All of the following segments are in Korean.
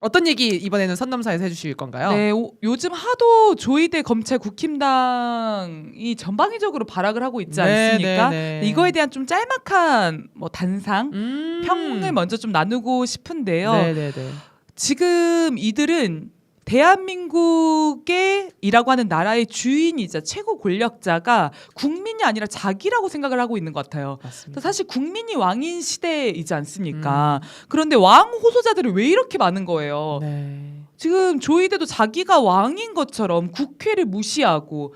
어떤 얘기 이번에는 선남사에서 해주실 건가요? 네, 요즘 하도 조이대 검찰 국힘당이 전방위적으로 발악을 하고 있지 않습니까? 네. 이거에 대한 좀 짤막한 뭐 단상, 평을 먼저 좀 나누고 싶은데요. 네네네. 지금 이들은 대한민국의 이라고 하는 나라의 주인이자 최고 권력자가 국민이 아니라 자기라고 생각을 하고 있는 것 같아요. 맞습니다. 사실 국민이 왕인 시대이지 않습니까? 그런데 왕 호소자들이 왜 이렇게 많은 거예요? 네. 지금 조이대도 자기가 왕인 것처럼 국회를 무시하고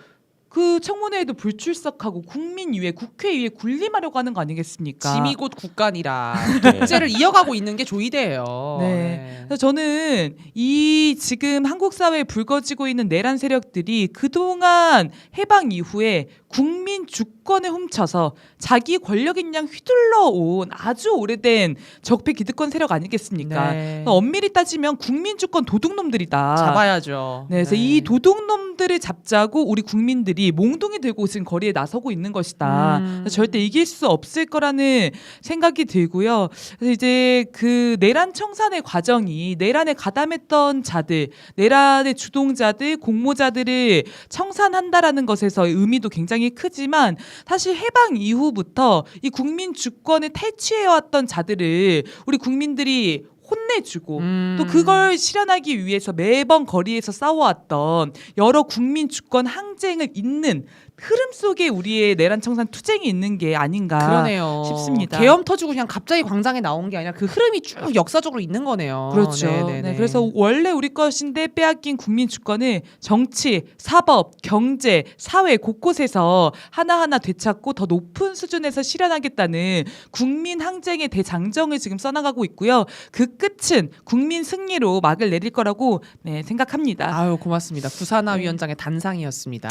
그 청문회에도 불출석하고 국민 위에 국회 위에 군림하려고 하는 거 아니겠습니까? 짐이 곧 국간이라 독재를 이어가고 있는 게 조이대예요. 네. 그래서 저는 이 지금 한국 사회에 불거지고 있는 내란 세력들이 그동안 해방 이후에 국민 주권을 훔쳐서 자기 권력인 양 휘둘러 온 아주 오래된 적폐 기득권 세력 아니겠습니까? 네. 엄밀히 따지면 국민 주권 도둑놈들이다. 잡아야죠. 네, 그래서 이 도둑놈들을 잡자고 우리 국민들이 몽둥이 들고 지금 거리에 나서고 있는 것이다. 그래서 절대 이길 수 없을 거라는 생각이 들고요. 그래서 이제 그 내란 청산의 과정이 내란에 가담했던 자들, 내란의 주동자들, 공모자들을 청산한다라는 것에서 의미도 굉장히 크지만 사실 해방 이후부터 이 국민 주권을 탈취해왔던 자들을 우리 국민들이 혼내주고 또 그걸 실현하기 위해서 매번 거리에서 싸워왔던 여러 국민 주권 항쟁을 잇는 흐름 속에 우리의 내란 청산 투쟁이 있는 게 아닌가 그러네요. 싶습니다. 계엄 터지고 그냥 갑자기 광장에 나온 게 아니라 그 흐름이 쭉 역사적으로 있는 거네요. 그렇죠. 네, 그래서 원래 우리 것인데 빼앗긴 국민 주권을 정치, 사법, 경제, 사회 곳곳에서 하나하나 되찾고 더 높은 수준에서 실현하겠다는 국민 항쟁의 대장정을 지금 써나가고 있고요. 그 끝은 국민 승리로 막을 내릴 거라고 생각합니다. 아유 고맙습니다. 구산하 위원장의 단상이었습니다.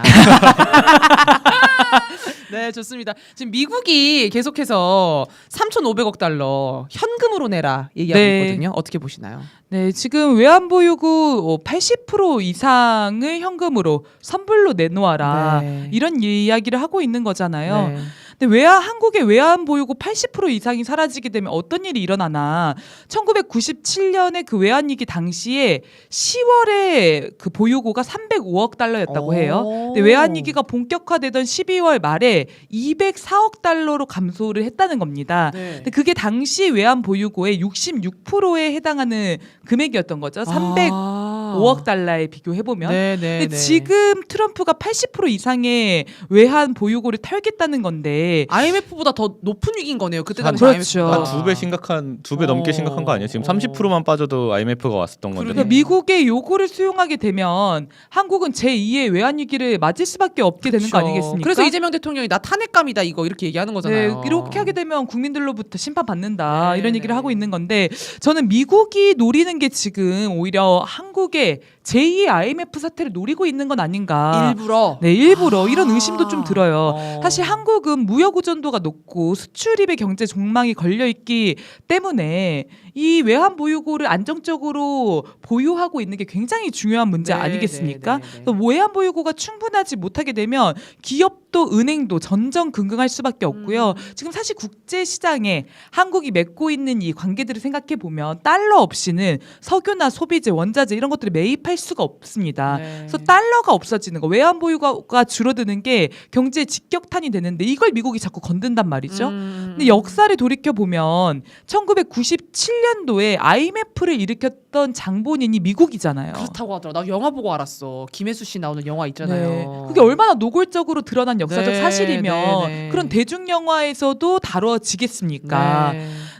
네, 좋습니다. 지금 미국이 계속해서 3,500억 달러 현금으로 내라 얘기하고 있거든요. 어떻게 보시나요? 네, 지금 외환보 요구 80% 이상을 현금으로 선불로 내놓아라. 이런 이야기를 하고 있는 거잖아요. 근데 한국의 외환 보유고 80% 이상이 사라지게 되면 어떤 일이 일어나나 1997년에 그 외환위기 당시에 10월에 그 보유고가 305억 달러였다고 해요. 근데 외환위기가 본격화되던 12월 말에 204억 달러로 감소를 했다는 겁니다. 근데 그게 당시 외환 보유고의 66%에 해당하는 금액이었던 거죠. 305억 달러에 비교해보면. 근데 지금 트럼프가 80% 이상의 외환 보유고를 털겠다는 건데 IMF보다 더 높은 위기인 거네요. 그때 당시 그렇죠. IMF가. 두 배 넘게 심각한 거 아니에요? 지금 30%만 빠져도 IMF가 왔었던 건데. 그러니까 미국의 요구를 수용하게 되면 한국은 제2의 외환위기를 맞을 수밖에 없게 되는 거 아니겠습니까? 그래서 이재명 대통령이 나 탄핵감이다 이렇게 얘기하는 거잖아요. 네, 이렇게 하게 되면 국민들로부터 심판받는다 이런 얘기를 하고 있는 건데 저는 미국이 노리는 게 지금 오히려 한국의 제2의 IMF 사태를 노리고 있는 건 아닌가. 일부러? 네, 일부러. 이런 의심도 좀 들어요. 사실 한국은 무역 의존도가 높고 수출입의 경제 종망이 걸려있기 때문에 이 외환 보유고를 안정적으로 보유하고 있는 게 굉장히 중요한 문제 아니겠습니까? 그래서 외환 보유고가 충분하지 못하게 되면 기업도 은행도 전전긍긍할 수밖에 없고요. 지금 사실 국제 시장에 한국이 맺고 있는 이 관계들을 생각해 보면 달러 없이는 석유나 소비재, 원자재 이런 것들을 매입할 수가 없습니다. 그래서 달러가 없어지는 거, 외환 보유고가 줄어드는 게 경제에 직격탄이 되는데 이걸 미국이 자꾸 건든단 말이죠. 근데 역사를 돌이켜 보면 1997년도에 IMF를 일으켰던 장본인이 미국이잖아요. 그렇다고 하더라. 나 영화 보고 알았어. 김혜수 씨 나오는 영화 있잖아요. 그게 얼마나 노골적으로 드러난 역사적 사실이면 그런 대중 영화에서도 다뤄지겠습니까?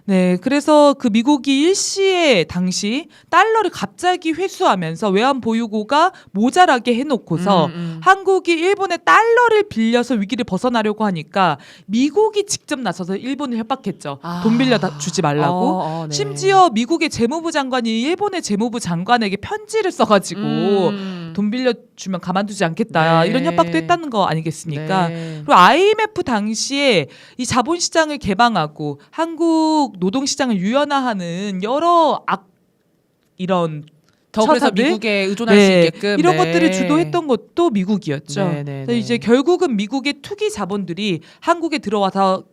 네, 그래서 그 미국이 일시에 당시 달러를 갑자기 회수하면서 외환 보유고가 모자라게 해놓고서 한국이 일본의 달러를 빌려서 위기를 벗어나려고 하니까 미국이 직접 나서서 일본을 협박했죠. 돈 빌려 주지 말라고. 심지어 미국의 재무부 장관이 일본의 재무부 장관에게 편지를 써가지고 돈 빌려주면 가만두지 않겠다 이런 협박도 했다는 거 아니겠습니까? 그리고 IMF 당시에 이 자본시장을 개방하고 한국 노동시장을 유연화하는 여러 이런 더 그래서 미국에 의존할 수 있게끔 이런 것들을 주도했던 것도 미국이었죠. 그래서 이제 결국은 미국의 투기 자본들이 한국에 들어와서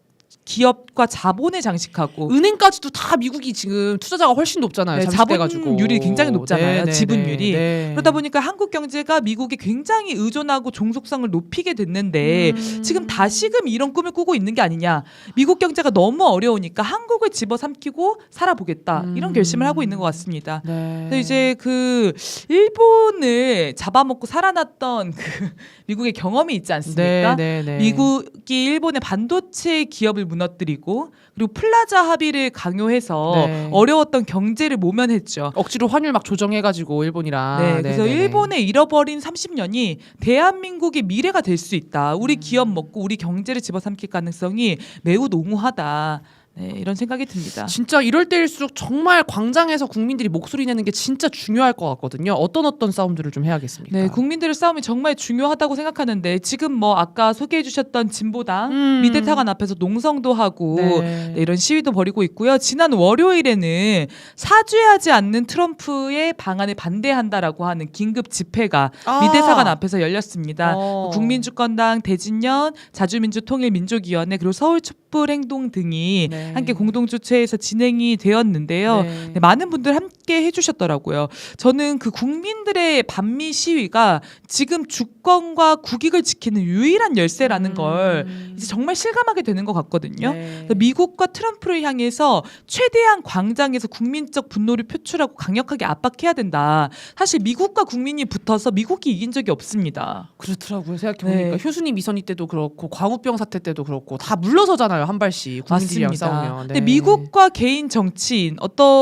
기업과 자본에 장식하고 은행까지도 다 미국이 지금 투자자가 훨씬 높잖아요. 네, 잠식돼가지고. 자본율이 굉장히 높잖아요. 네, 지분율이. 네. 그러다 보니까 한국 경제가 미국에 굉장히 의존하고 종속성을 높이게 됐는데 지금 다시금 이런 꿈을 꾸고 있는 게 아니냐. 미국 경제가 너무 어려우니까 한국을 집어삼키고 살아보겠다. 이런 결심을 하고 있는 것 같습니다. 네. 근데 이제 그 일본을 잡아먹고 살아났던 그 미국의 경험이 있지 않습니까? 미국이 일본의 반도체 기업을 무너뜨리고 그리고 플라자 합의를 강요해서 네. 어려웠던 경제를 모면했죠. 억지로 환율 막 조정해가지고 일본이랑. 네, 그래서 일본의 잃어버린 30년이 대한민국의 미래가 될 수 있다. 우리 기업 먹고 우리 경제를 집어삼킬 가능성이 매우 농후하다. 네, 이런 생각이 듭니다. 진짜 이럴 때일수록 정말 광장에서 국민들이 목소리 내는 게 진짜 중요할 것 같거든요. 어떤 싸움들을 좀 해야겠습니까? 네, 국민들의 싸움이 정말 중요하다고 생각하는데 지금 뭐 아까 소개해주셨던 진보당 미대타관 앞에서 농성도 하고 네. 네, 이런 시위도 벌이고 있고요. 지난 월요일에는 사죄하지 않는 트럼프의 방안에 반대한다라고 하는 긴급 집회가 미대사관 앞에서 열렸습니다. 국민주권당, 대진련, 자주민주통일민족위원회 그리고 서울촛불행동 등이 네. 함께 공동 주최해서 진행이 되었는데요. 네. 네, 많은 분들 함께 해주셨더라고요. 저는 그 국민들의 반미 시위가 지금 주권과 국익을 지키는 유일한 열쇠라는 걸 이제 정말 실감하게 되는 것 같거든요. 네. 미국과 트럼프를 향해서 최대한 광장에서 국민적 분노를 표출하고 강력하게 압박해야 된다. 사실 미국과 국민이 붙어서 미국이 이긴 적이 없습니다. 그렇더라고요. 생각해보니까 네. 효순이 미선이 때도 그렇고 광우병 사태 때도 그렇고 다 물러서잖아요. 한 발씩 국민들이랑 싸우면. 네. 근데 미국과 개인 정치인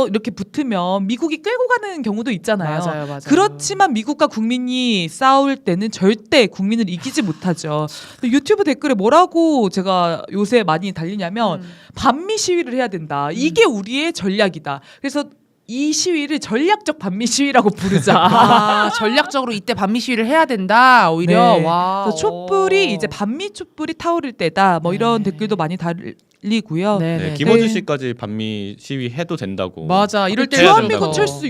이렇게 붙으면 미국이 끌고 가는 경우도 있잖아요. 맞아요. 그렇지만 미국과 국민이 싸울 때는 절대 국민을 이기지 못하죠. 유튜브 댓글에 뭐라고 제가 요새 많이 달리냐면 반미 시위를 해야 된다. 이게 우리의 전략이다. 그래서 이 시위를 전략적 반미 시위라고 부르자. 전략적으로 이때 반미 시위를 해야 된다. 오히려 네. 와. 그래서 촛불이 이제 반미 촛불이 타오를 때다. 뭐 이런 네. 댓글도 많이 달리고요. 네, 김어준 씨까지 반미 시위 해도 된다고. 맞아. 이럴 때 주한미 된다고. 군철수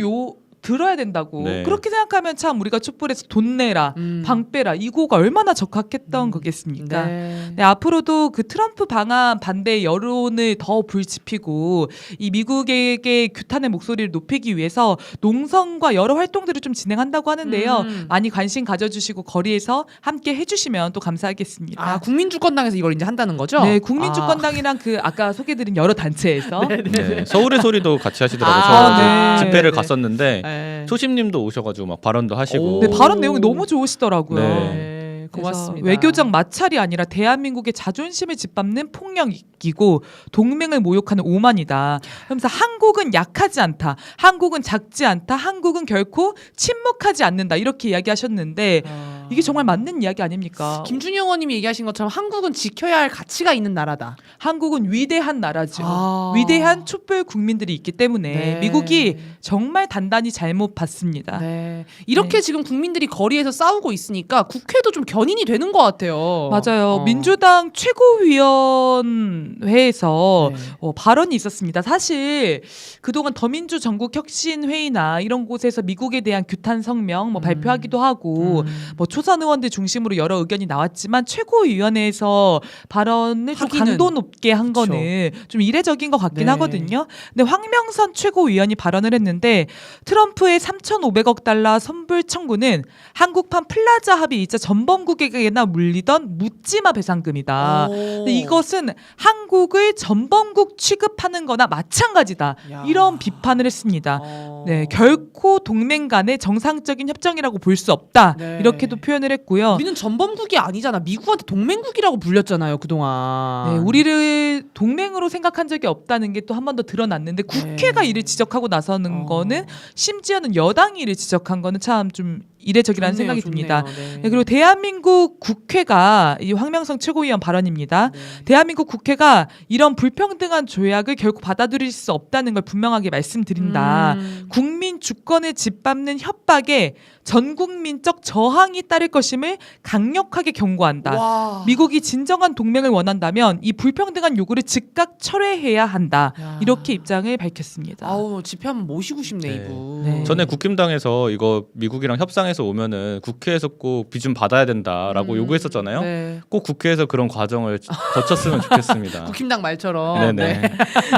들어야 된다고. 네. 그렇게 생각하면 참 우리가 촛불에서 돈 내라, 방 빼라 이거가 얼마나 적합했던 거겠습니까? 네. 네, 앞으로도 그 트럼프 방안 반대 여론을 더 불지피고 이 미국에게 규탄의 목소리를 높이기 위해서 농성과 여러 활동들을 좀 진행한다고 하는데요. 많이 관심 가져주시고 거리에서 함께 해주시면 또 감사하겠습니다. 아, 국민주권당에서 이걸 이제 한다는 거죠? 네, 국민주권당이랑 그 아까 소개드린 여러 단체에서 네, 서울의 소리도 같이 하시더라고요. 아, 저 네. 집회를 갔었는데 네. 초심님도 오셔가지고 막 발언도 하시고. 네, 발언 내용이 너무 좋으시더라고요. 네. 고맙습니다. 그래서 외교적 마찰이 아니라 대한민국의 자존심을 짓밟는 폭력이고 동맹을 모욕하는 오만이다. 그러면서 한국은 약하지 않다. 한국은 작지 않다. 한국은 결코 침묵하지 않는다. 이렇게 이야기하셨는데 이게 정말 맞는 이야기 아닙니까? 김준희 의원님이 얘기하신 것처럼 한국은 지켜야 할 가치가 있는 나라다. 한국은 위대한 나라죠. 아. 위대한 촛불 국민들이 있기 때문에 네. 미국이 정말 단단히 잘못 봤습니다. 네. 이렇게 지금 국민들이 거리에서 싸우고 있으니까 국회도 좀 견인이 되는 것 같아요. 맞아요. 민주당 최고위원회에서 네. 발언이 있었습니다. 사실 그동안 더민주 전국혁신회의나 이런 곳에서 미국에 대한 규탄 성명 발표하기도 하고 초선 의원들 중심으로 여러 의견이 나왔지만 최고위원회에서 발언을 좀 하기는. 강도 높게 한 그쵸. 거는 좀 이례적인 것 같긴 네. 하거든요. 근데 황명선 최고위원이 발언을 했는데 트럼프의 3,500억 달러 선불 청구는 한국판 플라자 합의이자 전범국에게나 물리던 묻지마 배상금이다. 근데 이것은 한국을 전범국 취급하는 거나 마찬가지다. 야. 이런 비판을 했습니다. 네, 결코 동맹 간의 정상적인 협정이라고 볼 수 없다. 네. 이렇게도 표현을 했고요. 우리는 전범국이 아니잖아. 미국한테 동맹국이라고 불렸잖아요, 그동안. 네, 우리를 동맹으로 생각한 적이 없다는 게 또 한 번 더 드러났는데 국회가 네. 이를 지적하고 나서는 거는 심지어는 여당이 이를 지적한 거는 참 좀 이례적이라는 좋네요, 생각이 듭니다. 좋네요. 네, 그리고 대한민국 국회가 이 황명성 최고위원 발언입니다. 네. 대한민국 국회가 이런 불평등한 조약을 결코 받아들일 수 없다는 걸 분명하게 말씀드린다. 국민 주권을 짓밟는 협박에 전국민적 저항이 따를 것임을 강력하게 경고한다. 와. 미국이 진정한 동맹을 원한다면 이 불평등한 요구를 즉각 철회해야 한다. 야. 이렇게 입장을 밝혔습니다. 아우, 집회 한번 모시고 싶네, 네. 이분. 네. 전에 국힘당에서 이거 미국이랑 협상해서 해외에서 오면은 국회에서 꼭 비준 받아야 된다라고 요구했었잖아요. 네. 꼭 국회에서 그런 과정을 거쳤으면 좋겠습니다. 국힘당 말처럼. 네네. 네.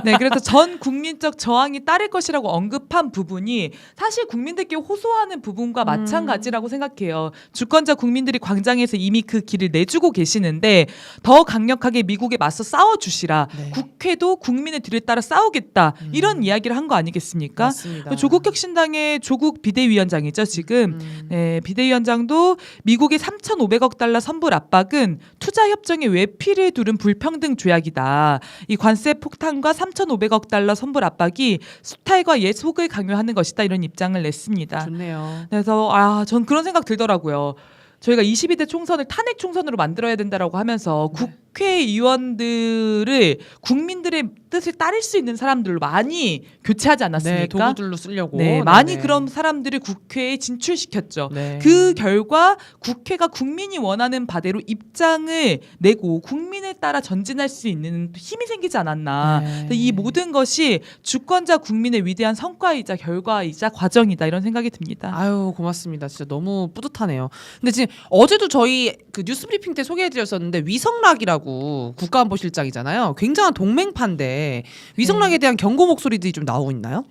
네, 그래서 전 국민적 저항이 따를 것이라고 언급한 부분이 사실 국민들께 호소하는 부분과 마찬가지라고 생각해요. 주권자 국민들이 광장에서 이미 그 길을 내주고 계시는데 더 강력하게 미국에 맞서 싸워주시라. 네. 국회도 국민의 뒤를 따라 싸우겠다. 이런 이야기를 한 거 아니겠습니까? 맞습니다. 조국혁신당의 조국 비대위원장이죠, 지금. 네, 비대위원장도 미국의 3,500억 달러 선불 압박은 투자 협정의 외피를 두른 불평등 조약이다. 이 관세 폭탄과 3,500억 달러 선불 압박이 수탈과 예속을 강요하는 것이다. 이런 입장을 냈습니다. 좋네요. 그래서 전 그런 생각 들더라고요. 저희가 22대 총선을 탄핵 총선으로 만들어야 된다라고 하면서 국회의원들을 국민들의 뜻을 따를 수 있는 사람들로 많이 교체하지 않았습니까? 네, 도구들로 쓰려고. 네, 많이 네네. 그런 사람들을 국회에 진출시켰죠. 네. 그 결과 국회가 국민이 원하는 바대로 입장을 내고 국민을 따라 전진할 수 있는 힘이 생기지 않았나. 네. 이 모든 것이 주권자 국민의 위대한 성과이자 결과이자 과정이다 이런 생각이 듭니다. 아유 고맙습니다. 진짜 너무 뿌듯하네요. 근데 지금 어제도 저희 그 뉴스브리핑 때 소개해드렸었는데 위성락이라고 국가안보실장이잖아요. 굉장한 동맹파인데 위성락에 대한 경고 목소리들이 좀 나오고 있나요?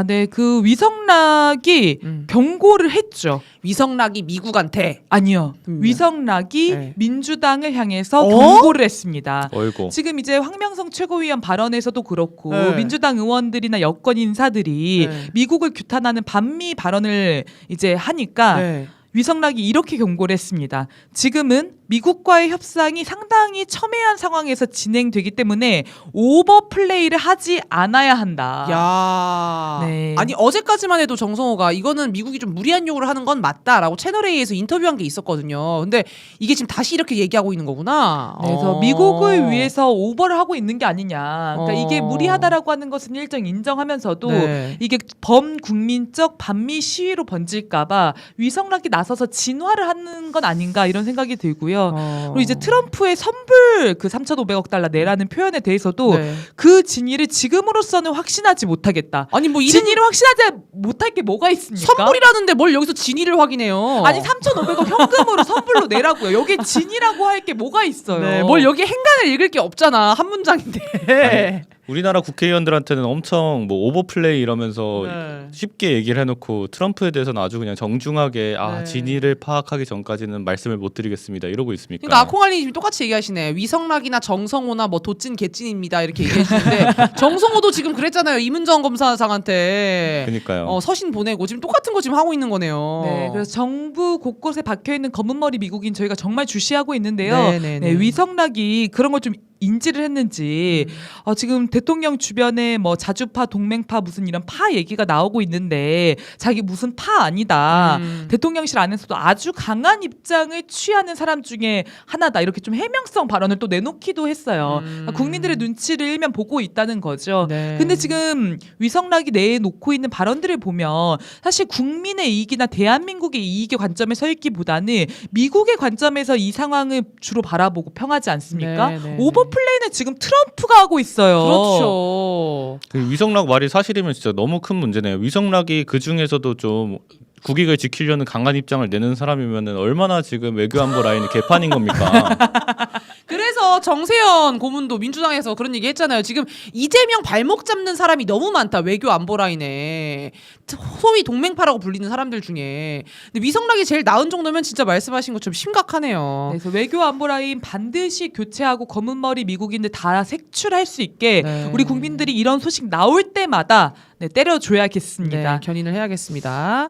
네, 그 위성락이 경고를 했죠. 위성락이 미국한테 아니요, 그럼요. 위성락이 네. 민주당을 향해서 어? 경고를 했습니다. 어이고. 지금 이제 황명성 최고위원 발언에서도 그렇고 네. 민주당 의원들이나 여권 인사들이 네. 미국을 규탄하는 반미 발언을 이제 하니까 네. 위성락이 이렇게 경고를 했습니다. 지금은 미국과의 협상이 상당히 첨예한 상황에서 진행되기 때문에 오버플레이를 하지 않아야 한다. 야, 네. 아니 어제까지만 해도 정성호가 이거는 미국이 좀 무리한 요구를 하는 건 맞다라고 채널 A에서 인터뷰한 게 있었거든요. 근데 이게 지금 다시 이렇게 얘기하고 있는 거구나. 그래서 미국을 위해서 오버를 하고 있는 게 아니냐. 그러니까 이게 무리하다라고 하는 것은 일정 인정하면서도 네. 이게 범국민적 반미 시위로 번질까봐 위성락이 나서서 진화를 하는 건 아닌가 이런 생각이 들고요. 그리고 이제 트럼프의 선불 그 3,500억 달러 내라는 표현에 대해서도 네. 그 진위를 지금으로서는 확신하지 못하겠다. 아니 뭐 이런 진위를 확신하지 못할 게 뭐가 있습니까? 선물이라는데 뭘 여기서 진위를 확인해요? 아니 3,500억 현금으로 선불로 내라고요. 여기에 진이라고 할 게 뭐가 있어요? 네, 뭘 여기 행간을 읽을 게 없잖아. 한 문장인데. 우리나라 국회의원들한테는 엄청 뭐 오버플레이 이러면서 네. 쉽게 얘기를 해놓고 트럼프에 대해서는 아주 그냥 정중하게 네. 진위를 파악하기 전까지는 말씀을 못 드리겠습니다. 이러고 있습니까? 그러니까 아콩알리님이 똑같이 얘기하시네. 위성락이나 정성호나 뭐 도찐 개찐입니다 이렇게 얘기해주는데 정성호도 지금 그랬잖아요. 이문정 검사장한테 그러니까요. 서신 보내고 지금 똑같은 거 지금 하고 있는 거네요. 네, 그래서 정부 곳곳에 박혀 있는 검은 머리 미국인 저희가 정말 주시하고 있는데요. 네네네. 네, 위성락이 그런 걸 좀 인지를 했는지 지금 대통령 주변에 뭐 자주파, 동맹파 무슨 이런 파 얘기가 나오고 있는데 자기 무슨 파 아니다. 대통령실 안에서도 아주 강한 입장을 취하는 사람 중에 하나다. 이렇게 좀 해명성 발언을 또 내놓기도 했어요. 그러니까 국민들의 눈치를 일면 보고 있다는 거죠. 네. 근데 지금 위성락이 내놓고 있는 발언들을 보면 사실 국민의 이익이나 대한민국의 이익의 관점에 서 있기보다는 미국의 관점에서 이 상황을 주로 바라보고 평하지 않습니까? 네, 네, 오버플레이는 지금 트럼프가 하고 있어요. 그렇죠. 그 위성락 말이 사실이면 진짜 너무 큰 문제네요. 위성락이 그 중에서도 좀 국익을 지키려는 강한 입장을 내는 사람이면은 얼마나 지금 외교안보 라인이 개판인 겁니까? 그래서 정세현 고문도 민주당에서 그런 얘기 했잖아요. 지금 이재명 발목 잡는 사람이 너무 많다. 외교 안보 라인에. 소위 동맹파라고 불리는 사람들 중에. 근데 위성락이 제일 나은 정도면 진짜 말씀하신 것처럼 심각하네요. 그래서 외교 안보 라인 반드시 교체하고 검은 머리 미국인들 다 색출할 수 있게 네. 우리 국민들이 이런 소식 나올 때마다 때려줘야겠습니다. 네, 견인을 해야겠습니다.